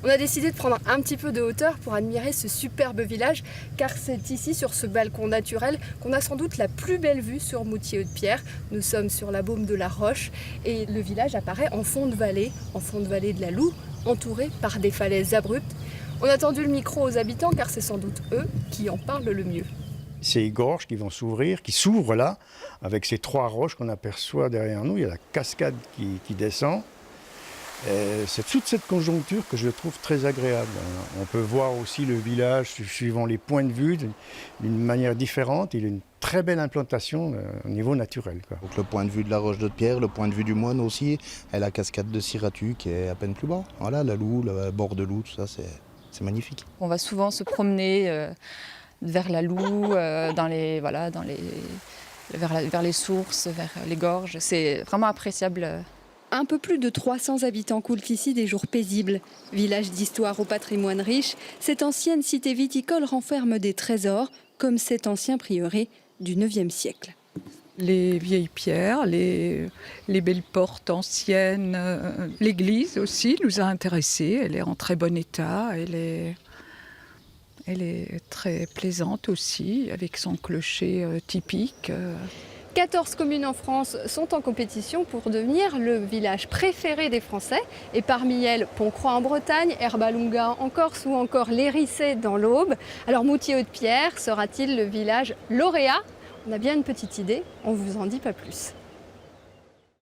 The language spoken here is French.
On a décidé de prendre un petit peu de hauteur pour admirer ce superbe village, car c'est ici, sur ce balcon naturel, qu'on a sans doute la plus belle vue sur Moutier-Haut-de-Pierre. Nous sommes sur la baume de la Roche et le village apparaît en fond de vallée de la Loue, entouré par des falaises abruptes. On a tendu le micro aux habitants car c'est sans doute eux qui en parlent le mieux. Ces gorges qui vont s'ouvrir, qui s'ouvrent là, avec ces trois roches qu'on aperçoit derrière nous. Il y a la cascade qui descend. C'est toute cette conjoncture que je trouve très agréable. On peut voir aussi le village suivant les points de vue d'une manière différente. Il a une très belle implantation au niveau naturel, quoi. Donc le point de vue de la Roche de Pierre, le point de vue du Moine aussi, et la cascade de Siratu qui est à peine plus bas. Voilà, la Loue, le bord de Loue, tout ça, c'est magnifique. On va souvent se promener vers la Loue, vers les sources, vers les gorges. C'est vraiment appréciable. Un peu plus de 300 habitants coulent ici des jours paisibles. Village d'histoire au patrimoine riche, cette ancienne cité viticole renferme des trésors, comme cet ancien prieuré du IXe siècle. Les vieilles pierres, les belles portes anciennes, l'église aussi nous a intéressés. Elle est en très bon état, elle est très plaisante aussi, avec son clocher typique. 14 communes en France sont en compétition pour devenir le village préféré des Français. Et parmi elles, Pontcroix en Bretagne, Herbalunga en Corse ou encore Lérissé dans l'Aube. Alors Moutier-Haut-de-Pierre sera-t-il le village lauréat ? On a bien une petite idée, on ne vous en dit pas plus.